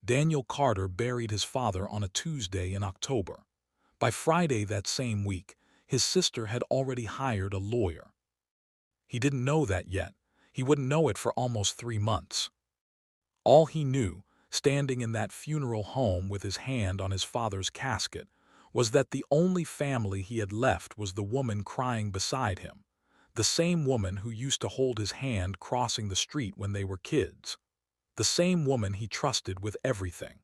Daniel Carter buried his father on a Tuesday in October. By Friday that same week, his sister had already hired a lawyer. He didn't know that yet. He wouldn't know it for almost 3 months. All he knew, standing in that funeral home with his hand on his father's casket, was that the only family he had left was the woman crying beside him, the same woman who used to hold his hand crossing the street when they were kids, the same woman he trusted with everything.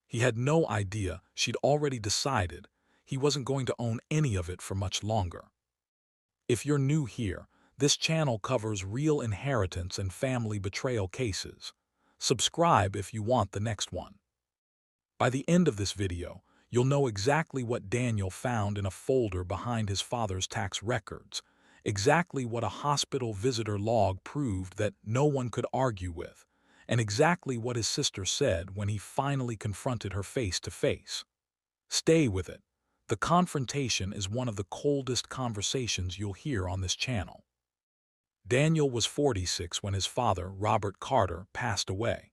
He had no idea she'd already decided he wasn't going to own any of it for much longer. If you're new here, this channel covers real inheritance and family betrayal cases. Subscribe if you want the next one. By the end of this video, you'll know exactly what Daniel found in a folder behind his father's tax records, exactly what a hospital visitor log proved that no one could argue with, and exactly what his sister said when he finally confronted her face to face. Stay with it. The confrontation is one of the coldest conversations you'll hear on this channel. Daniel was 46 when his father, Robert Carter, passed away.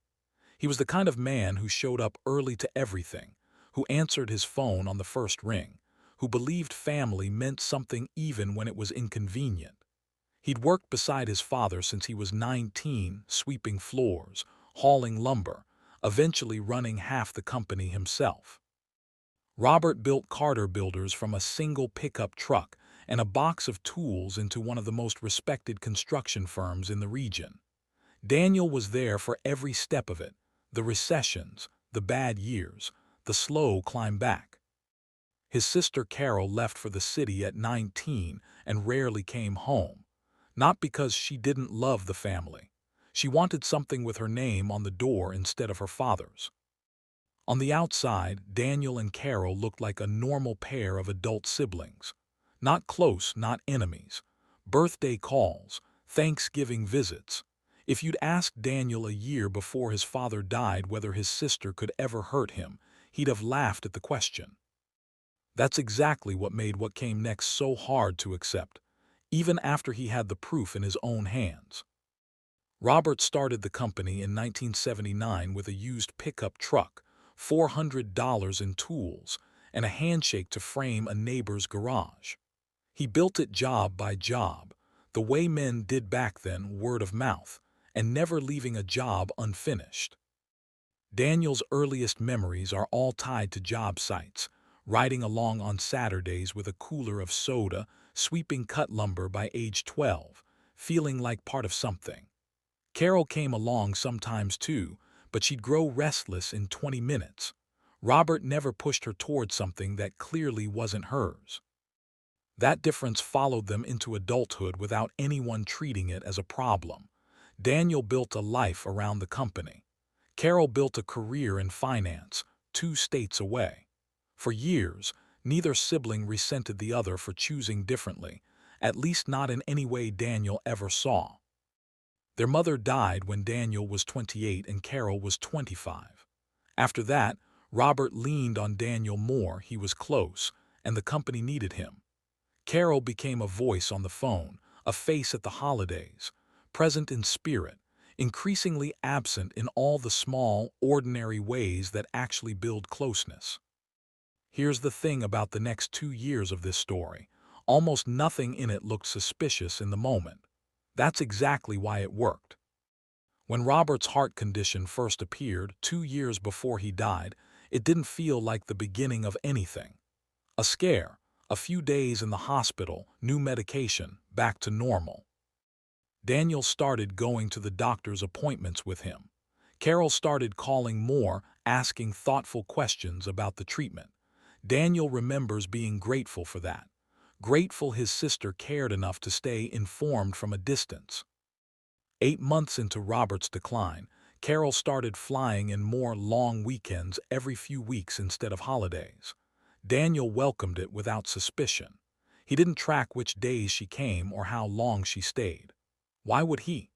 He was the kind of man who showed up early to everything, who answered his phone on the first ring, who believed family meant something even when it was inconvenient. He'd worked beside his father since he was 19, sweeping floors, hauling lumber, eventually running half the company himself. Robert built Carter Builders from a single pickup truck and a box of tools into one of the most respected construction firms in the region. Daniel was there for every step of it, the recessions, the bad years, the slow climb back. His sister Carol left for the city at 19 and rarely came home, not because she didn't love the family. She wanted something with her name on the door instead of her father's. On the outside, Daniel and Carol looked like a normal pair of adult siblings. Not close, not enemies. Birthday calls, Thanksgiving visits. If you'd asked Daniel a year before his father died whether his sister could ever hurt him, he'd have laughed at the question. That's exactly what made what came next so hard to accept, even after he had the proof in his own hands. Robert started the company in 1979 with a used pickup truck, $400 in tools, and a handshake to frame a neighbor's garage. He built it job by job, the way men did back then, word of mouth, and never leaving a job unfinished. Daniel's earliest memories are all tied to job sites, riding along on Saturdays with a cooler of soda, sweeping cut lumber by age 12, feeling like part of something. Carol came along sometimes too, but she'd grow restless in 20 minutes. Robert never pushed her toward something that clearly wasn't hers. That difference followed them into adulthood without anyone treating it as a problem. Daniel built a life around the company. Carol built a career in finance, 2 states away. For years, neither sibling resented the other for choosing differently, at least not in any way Daniel ever saw. Their mother died when Daniel was 28 and Carol was 25. After that, Robert leaned on Daniel more. He was close, and the company needed him. Carol became a voice on the phone, a face at the holidays, present in spirit, increasingly absent in all the small, ordinary ways that actually build closeness. Here's the thing about the next 2 years of this story. Almost nothing in it looked suspicious in the moment. That's exactly why it worked. When Robert's heart condition first appeared 2 years before he died, it didn't feel like the beginning of anything. A scare, a few days in the hospital, new medication, back to normal. Daniel started going to the doctor's appointments with him. Carol started calling more, asking thoughtful questions about the treatment. Daniel remembers being grateful for that. Grateful his sister cared enough to stay informed from a distance. 8 months into Robert's decline, Carol started flying in more long weekends every few weeks instead of holidays. Daniel welcomed it without suspicion. He didn't track which days she came or how long she stayed. Why would he?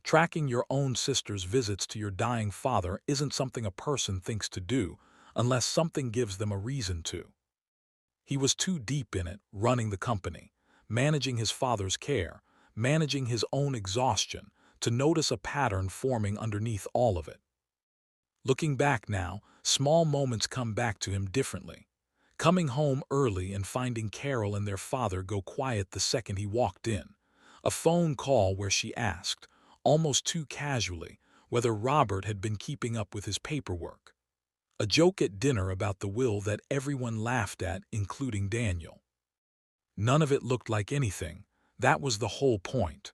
Tracking your own sister's visits to your dying father isn't something a person thinks to do unless something gives them a reason to. He was too deep in it, running the company, managing his father's care, managing his own exhaustion, to notice a pattern forming underneath all of it. Looking back now, small moments come back to him differently. Coming home early and finding Carol and their father go quiet the second he walked in. A phone call where she asked, almost too casually, whether Robert had been keeping up with his paperwork. A joke at dinner about the will that everyone laughed at, including Daniel. None of it looked like anything. That was the whole point.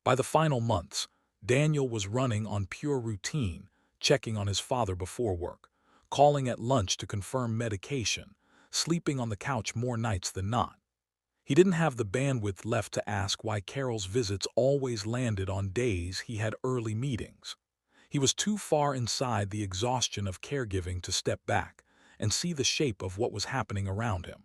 By the final months, Daniel was running on pure routine, checking on his father before work, calling at lunch to confirm medication, sleeping on the couch more nights than not. He didn't have the bandwidth left to ask why Carol's visits always landed on days he had early meetings. He was too far inside the exhaustion of caregiving to step back and see the shape of what was happening around him.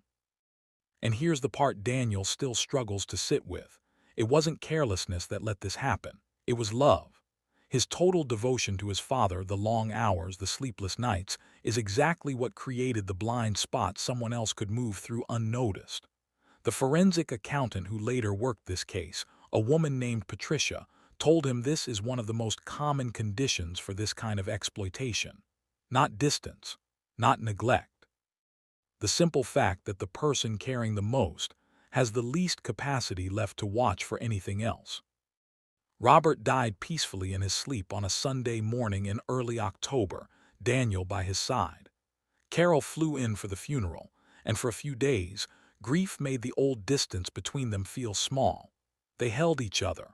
And here's the part Daniel still struggles to sit with. It wasn't carelessness that let this happen. It was love. His total devotion to his father, the long hours, the sleepless nights, is exactly what created the blind spot someone else could move through unnoticed. The forensic accountant who later worked this case, a woman named Patricia, told him this is one of the most common conditions for this kind of exploitation. Not distance, not neglect. The simple fact that the person caring the most has the least capacity left to watch for anything else. Robert died peacefully in his sleep on a Sunday morning in early October, Daniel by his side. Carol flew in for the funeral, and for a few days, grief made the old distance between them feel small. They held each other.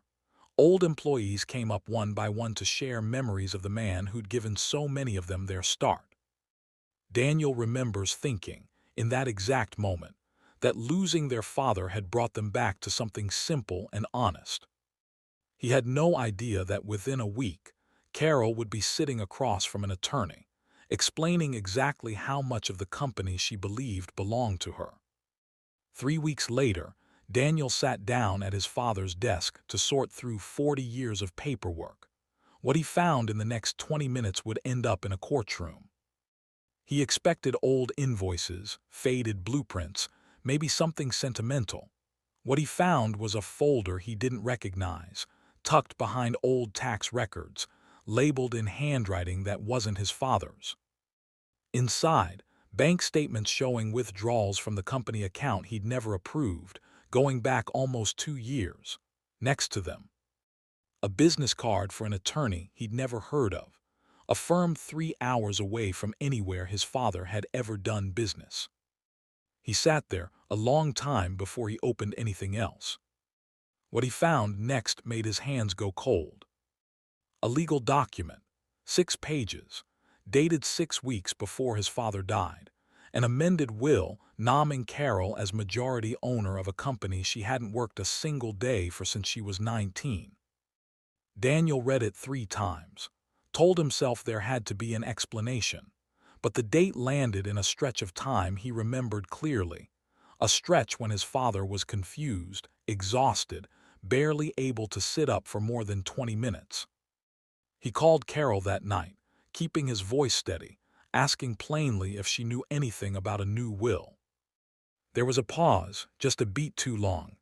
Old employees came up one by one to share memories of the man who'd given so many of them their start. Daniel remembers thinking, in that exact moment, that losing their father had brought them back to something simple and honest. He had no idea that within a week, Carol would be sitting across from an attorney, explaining exactly how much of the company she believed belonged to her. 3 weeks later, Daniel sat down at his father's desk to sort through 40 years of paperwork. What he found in the next 20 minutes would end up in a courtroom. He expected old invoices, faded blueprints, maybe something sentimental. What he found was a folder he didn't recognize, tucked behind old tax records, labeled in handwriting that wasn't his father's. Inside, bank statements showing withdrawals from the company account he'd never approved, going back almost 2 years. Next to them, a business card for an attorney he'd never heard of, a firm 3 hours away from anywhere his father had ever done business. He sat there a long time before he opened anything else. What he found next made his hands go cold. A legal document, 6 pages, dated 6 weeks before his father died, an amended will nomming Carol as majority owner of a company she hadn't worked a single day for since she was 19. Daniel read it 3 times, told himself there had to be an explanation, but the date landed in a stretch of time he remembered clearly, a stretch when his father was confused, exhausted, barely able to sit up for more than 20 minutes. He called Carol that night, keeping his voice steady, asking plainly if she knew anything about a new will. There was a pause, just a beat too long.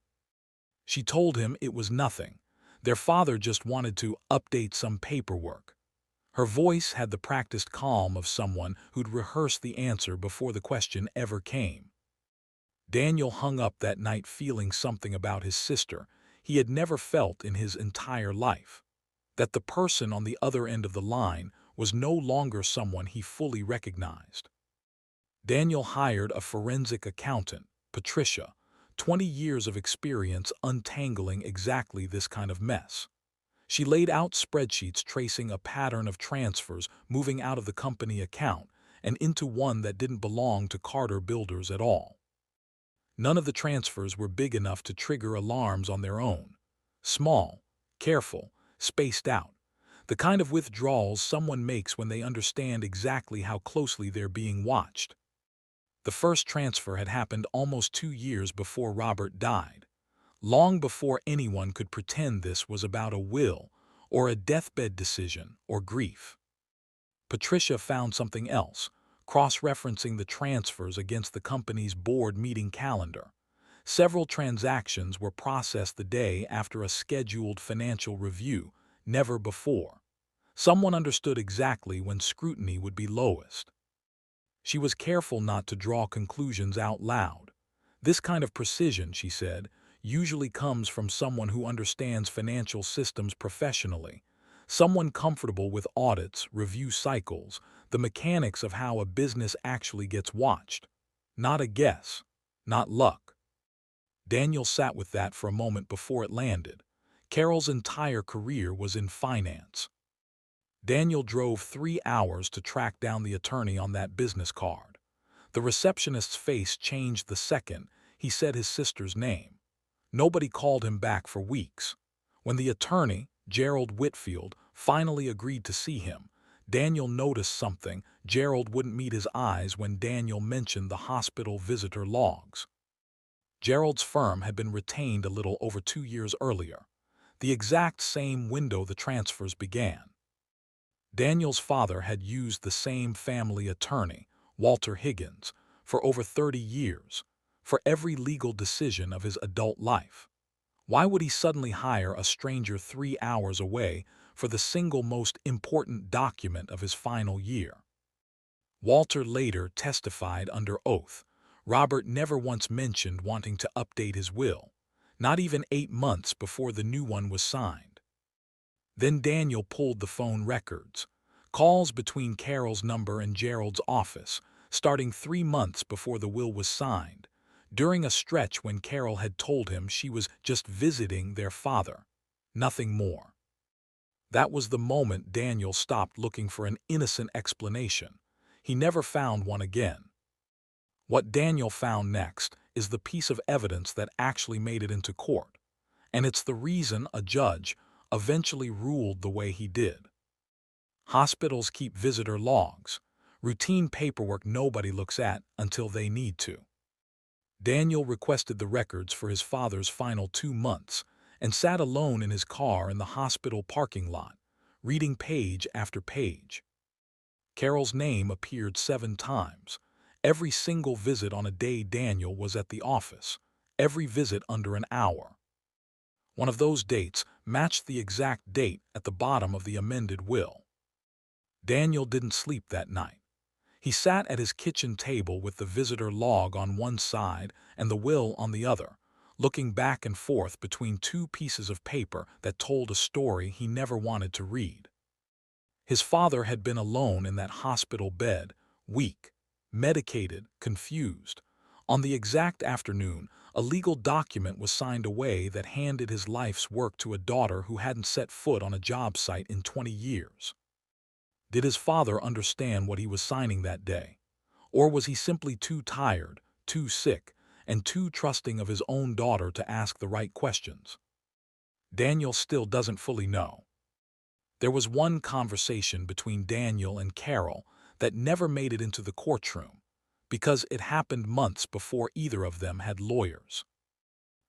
She told him it was nothing. Their father just wanted to update some paperwork. Her voice had the practiced calm of someone who'd rehearsed the answer before the question ever came. Daniel hung up that night feeling something about his sister he had never felt in his entire life. That the person on the other end of the line was no longer someone he fully recognized. Daniel hired a forensic accountant, Patricia, 20 years of experience untangling exactly this kind of mess. She laid out spreadsheets tracing a pattern of transfers moving out of the company account and into one that didn't belong to Carter Builders at all. None of the transfers were big enough to trigger alarms on their own. Small, careful, spaced out. The kind of withdrawals someone makes when they understand exactly how closely they're being watched. The first transfer had happened almost 2 years before Robert died, long before anyone could pretend this was about a will or a deathbed decision or grief. Patricia found something else, cross-referencing the transfers against the company's board meeting calendar. Several transactions were processed the day after a scheduled financial review, never before. Someone understood exactly when scrutiny would be lowest. She was careful not to draw conclusions out loud. This kind of precision, she said, usually comes from someone who understands financial systems professionally, someone comfortable with audits, review cycles, the mechanics of how a business actually gets watched. Not a guess, not luck. Daniel sat with that for a moment before it landed. Carol's entire career was in finance. Daniel drove 3 hours to track down the attorney on that business card. The receptionist's face changed the second he said his sister's name. Nobody called him back for weeks. When the attorney, Gerald Whitfield, finally agreed to see him, Daniel noticed something. Gerald wouldn't meet his eyes when Daniel mentioned the hospital visitor logs. Gerald's firm had been retained a little over 2 years earlier, the exact same window the transfers began. Daniel's father had used the same family attorney, Walter Higgins, for over 30 years, for every legal decision of his adult life. Why would he suddenly hire a stranger 3 hours away for the single most important document of his final year? Walter later testified under oath. Robert never once mentioned wanting to update his will, not even 8 months before the new one was signed. Then Daniel pulled the phone records, calls between Carol's number and Gerald's office, starting 3 months before the will was signed, during a stretch when Carol had told him she was just visiting their father, nothing more. That was the moment Daniel stopped looking for an innocent explanation. He never found one again. What Daniel found next is the piece of evidence that actually made it into court, and it's the reason a judge eventually ruled the way he did. Hospitals keep visitor logs, routine paperwork nobody looks at until they need to. Daniel requested the records for his father's final 2 months and sat alone in his car in the hospital parking lot, reading page after page. Carol's name appeared 7 times. Every single visit on a day Daniel was at the office, every visit under an hour. One of those dates matched the exact date at the bottom of the amended will. Daniel didn't sleep that night. He sat at his kitchen table with the visitor log on one side and the will on the other, looking back and forth between two pieces of paper that told a story he never wanted to read. His father had been alone in that hospital bed, weak, medicated, confused. On the exact afternoon, a legal document was signed away that handed his life's work to a daughter who hadn't set foot on a job site in 20 years. Did his father understand what he was signing that day? Or was he simply too tired, too sick, and too trusting of his own daughter to ask the right questions? Daniel still doesn't fully know. There was one conversation between Daniel and Carol that never made it into the courtroom, because it happened months before either of them had lawyers.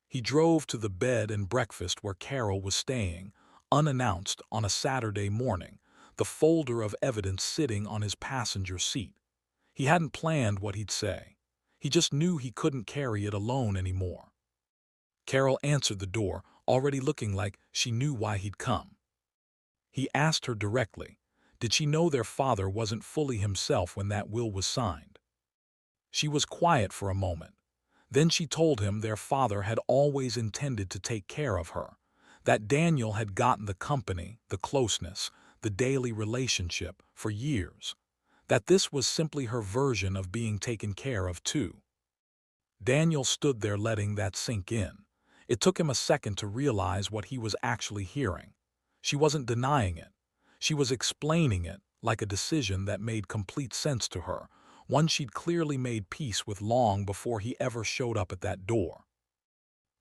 He drove to the bed and breakfast where Carol was staying, unannounced on a Saturday morning, the folder of evidence sitting on his passenger seat. He hadn't planned what he'd say. He just knew he couldn't carry it alone anymore. Carol answered the door, already looking like she knew why he'd come. He asked her directly, did she know their father wasn't fully himself when that will was signed? She was quiet for a moment. Then she told him their father had always intended to take care of her, that Daniel had gotten the company, the closeness, the daily relationship for years, that this was simply her version of being taken care of too. Daniel stood there letting that sink in. It took him a second to realize what he was actually hearing. She wasn't denying it. She was explaining it like a decision that made complete sense to her, one she'd clearly made peace with long before he ever showed up at that door.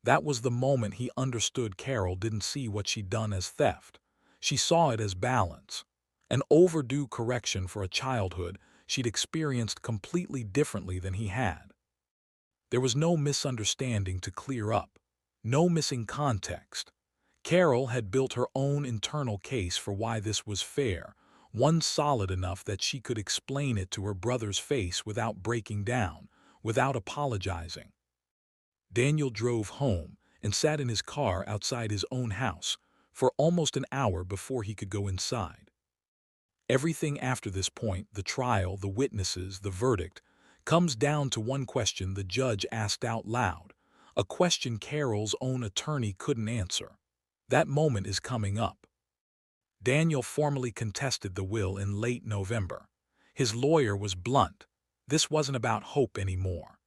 That was the moment he understood Carol didn't see what she'd done as theft. She saw it as balance, an overdue correction for a childhood she'd experienced completely differently than he had. There was no misunderstanding to clear up, no missing context. Carol had built her own internal case for why this was fair, one solid enough that she could explain it to her brother's face without breaking down, without apologizing. Daniel drove home and sat in his car outside his own house for almost an hour before he could go inside. Everything after this point, the trial, the witnesses, the verdict, comes down to one question the judge asked out loud, a question Carol's own attorney couldn't answer. That moment is coming up. Daniel formally contested the will in late November. His lawyer was blunt. This wasn't about hope anymore.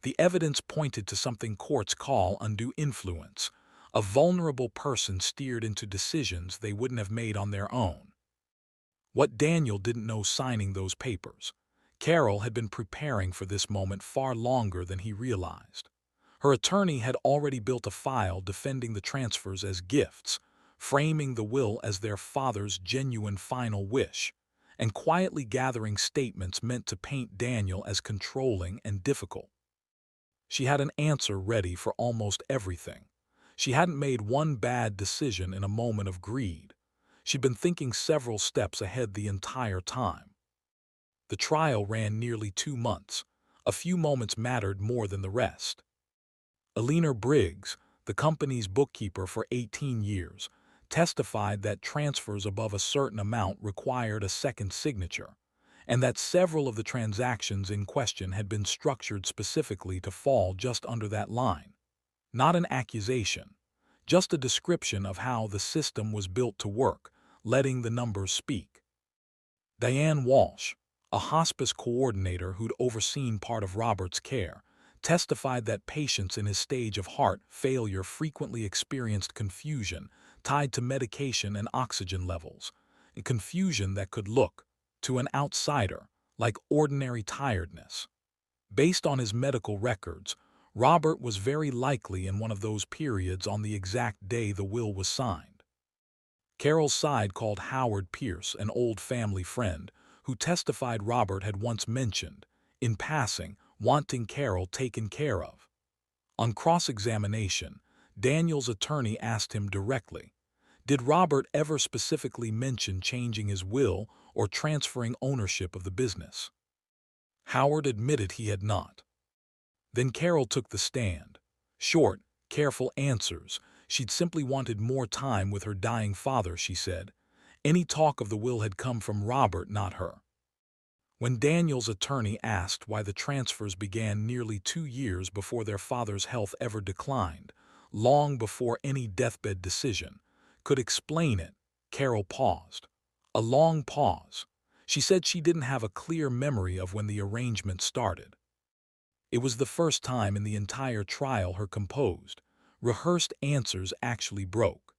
The evidence pointed to something courts call undue influence, a vulnerable person steered into decisions they wouldn't have made on their own. What Daniel didn't know signing those papers, Carol had been preparing for this moment far longer than he realized. Her attorney had already built a file defending the transfers as gifts, framing the will as their father's genuine final wish, and quietly gathering statements meant to paint Daniel as controlling and difficult. She had an answer ready for almost everything. She hadn't made one bad decision in a moment of greed. She'd been thinking several steps ahead the entire time. The trial ran nearly 2 months. A few moments mattered more than the rest. Eleanor Briggs, the company's bookkeeper for 18 years, testified that transfers above a certain amount required a second signature, and that several of the transactions in question had been structured specifically to fall just under that line. Not an accusation, just a description of how the system was built to work, letting the numbers speak. Diane Walsh, a hospice coordinator who'd overseen part of Robert's care, testified that patients in his stage of heart failure frequently experienced confusion tied to medication and oxygen levels, a confusion that could look, to an outsider, like ordinary tiredness. Based on his medical records, Robert was very likely in one of those periods on the exact day the will was signed. Carol's side called Howard Pierce, an old family friend, who testified Robert had once mentioned, in passing, wanting Carol taken care of. On cross-examination, Daniel's attorney asked him directly, did Robert ever specifically mention changing his will or transferring ownership of the business? Howard admitted he had not. Then Carol took the stand. Short, careful answers. She'd simply wanted more time with her dying father, she said. Any talk of the will had come from Robert, not her. When Daniel's attorney asked why the transfers began nearly 2 years before their father's health ever declined, long before any deathbed decision, could explain it, Carol paused. A long pause. She said she didn't have a clear memory of when the arrangement started. It was the first time in the entire trial her composed, rehearsed answers actually broke.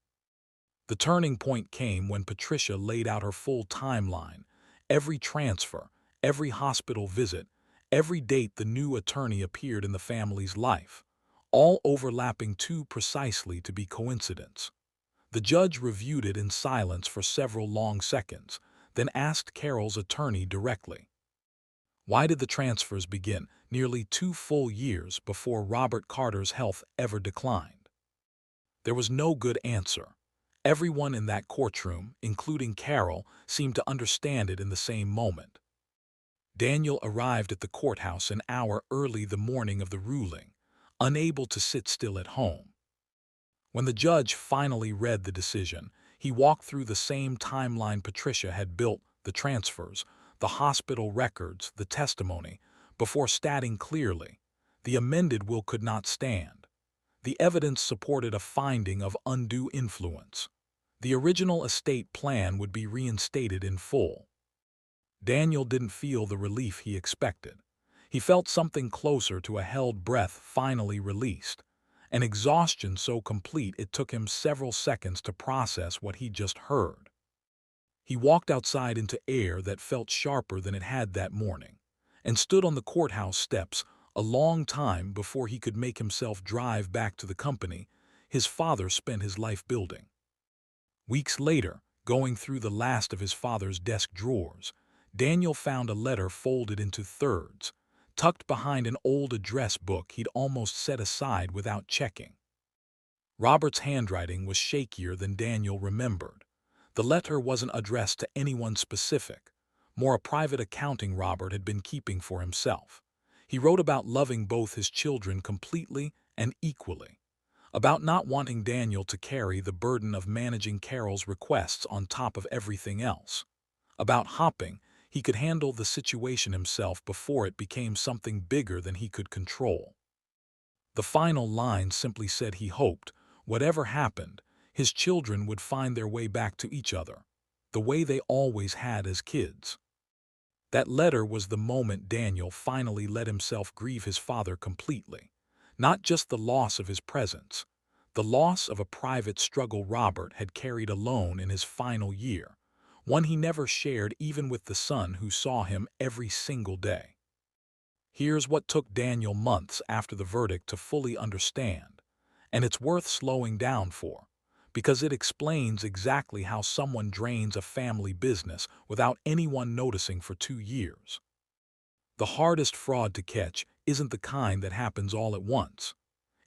The turning point came when Patricia laid out her full timeline, every transfer, every hospital visit, every date the new attorney appeared in the family's life, all overlapping too precisely to be coincidence. The judge reviewed it in silence for several long seconds, then asked Carol's attorney directly, why did the transfers begin nearly 2 full years before Robert Carter's health ever declined? There was no good answer. Everyone in that courtroom, including Carol, seemed to understand it in the same moment. Daniel arrived at the courthouse an hour early the morning of the ruling, unable to sit still at home. When the judge finally read the decision, he walked through the same timeline Patricia had built, the transfers, the hospital records, the testimony, before stating clearly, the amended will could not stand. The evidence supported a finding of undue influence. The original estate plan would be reinstated in full. Daniel didn't feel the relief he expected. He felt something closer to a held breath finally released, an exhaustion so complete it took him several seconds to process what he'd just heard. He walked outside into air that felt sharper than it had that morning, and stood on the courthouse steps a long time before he could make himself drive back to the company his father spent his life building. Weeks later, going through the last of his father's desk drawers, Daniel found a letter folded into thirds, tucked behind an old address book he'd almost set aside without checking. Robert's handwriting was shakier than Daniel remembered. The letter wasn't addressed to anyone specific, more a private accounting Robert had been keeping for himself. He wrote about loving both his children completely and equally, about not wanting Daniel to carry the burden of managing Carol's requests on top of everything else, About hopping, he could handle the situation himself before it became something bigger than he could control. The final line simply said he hoped, whatever happened, his children would find their way back to each other, the way they always had as kids. That letter was the moment Daniel finally let himself grieve his father completely. Not just the loss of his presence, the loss of a private struggle Robert had carried alone in his final year, one he never shared even with the son who saw him every single day. Here's what took Daniel months after the verdict to fully understand, and it's worth slowing down for, because it explains exactly how someone drains a family business without anyone noticing for 2 years. The hardest fraud to catch isn't the kind that happens all at once.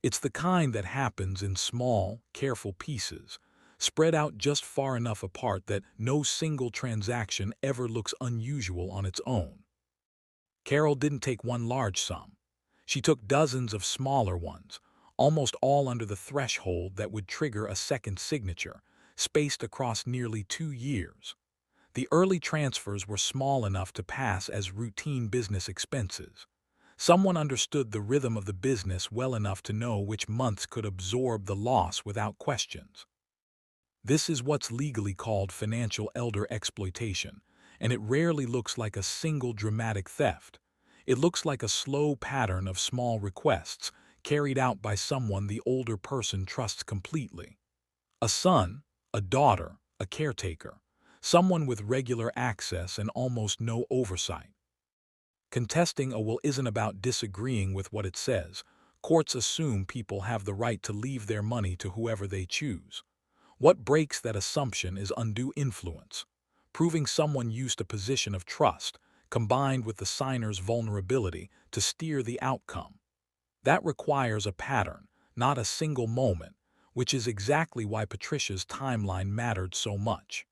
It's the kind that happens in small, careful pieces, spread out just far enough apart that no single transaction ever looks unusual on its own. Carol didn't take one large sum. She took dozens of smaller ones, almost all under the threshold that would trigger a second signature, spaced across nearly 2 years. The early transfers were small enough to pass as routine business expenses. Someone understood the rhythm of the business well enough to know which months could absorb the loss without questions. This is what's legally called financial elder exploitation, and it rarely looks like a single dramatic theft. It looks like a slow pattern of small requests carried out by someone the older person trusts completely. A son, a daughter, a caretaker, someone with regular access and almost no oversight. Contesting a will isn't about disagreeing with what it says. Courts assume people have the right to leave their money to whoever they choose. What breaks that assumption is undue influence, proving someone used a position of trust, combined with the signer's vulnerability, to steer the outcome. That requires a pattern, not a single moment, which is exactly why Patricia's timeline mattered so much.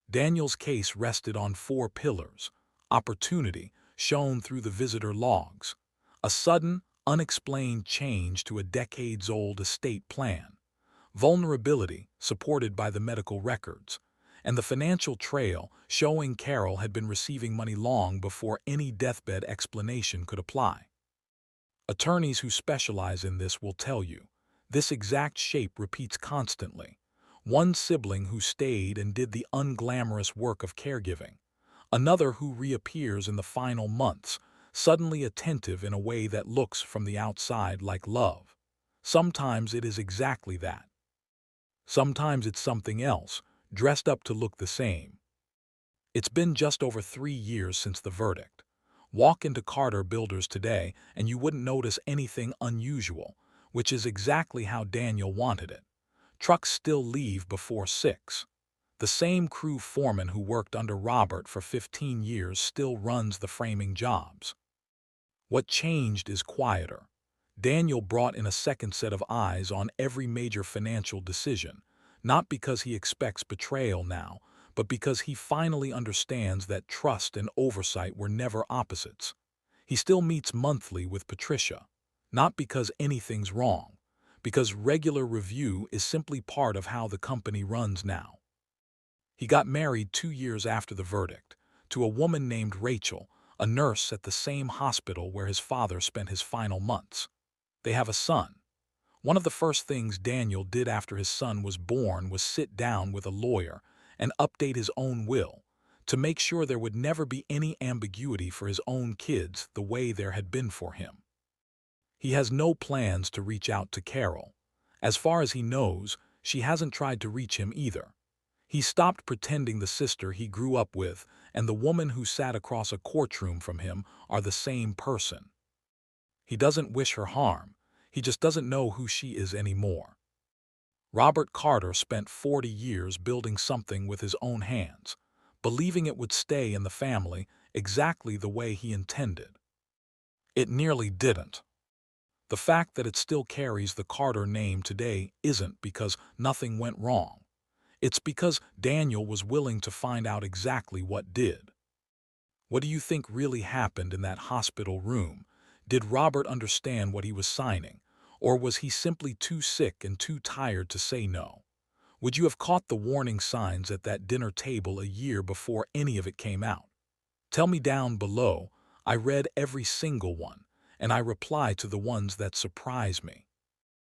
Daniel's case rested on 4 pillars: opportunity, shown through the visitor logs; a sudden, unexplained change to a decades-old estate plan; vulnerability, supported by the medical records; and the financial trail, showing Carol had been receiving money long before any deathbed explanation could apply. Attorneys who specialize in this will tell you, this exact shape repeats constantly. One sibling who stayed and did the unglamorous work of caregiving; another who reappears in the final months, suddenly attentive in a way that looks from the outside like love. Sometimes it is exactly that. Sometimes it's something else, dressed up to look the same. It's been just over 3 years since the verdict. Walk into Carter Builders today and you wouldn't notice anything unusual, which is exactly how Daniel wanted it. Trucks still leave before 6. The same crew foreman who worked under Robert for 15 years still runs the framing jobs. What changed is quieter. Daniel brought in a second set of eyes on every major financial decision, not because he expects betrayal now, but because he finally understands that trust and oversight were never opposites. He still meets monthly with Patricia, not because anything's wrong, because regular review is simply part of how the company runs now. He got married 2 years after the verdict, to a woman named Rachel, a nurse at the same hospital where his father spent his final months. They have a son. One of the first things Daniel did after his son was born was sit down with a lawyer and update his own will, to make sure there would never be any ambiguity for his own kids the way there had been for him. He has no plans to reach out to Carol. As far as he knows, she hasn't tried to reach him either. He stopped pretending the sister he grew up with and the woman who sat across a courtroom from him are the same person. He doesn't wish her harm, he just doesn't know who she is anymore. Robert Carter spent 40 years building something with his own hands, believing it would stay in the family exactly the way he intended. It nearly didn't. The fact that it still carries the Carter name today isn't because nothing went wrong. It's because Daniel was willing to find out exactly what did. What do you think really happened in that hospital room? Did Robert understand what he was signing, or was he simply too sick and too tired to say no? Would you have caught the warning signs at that dinner table a year before any of it came out? Tell me down below. I read every single one, and I reply to the ones that surprise me.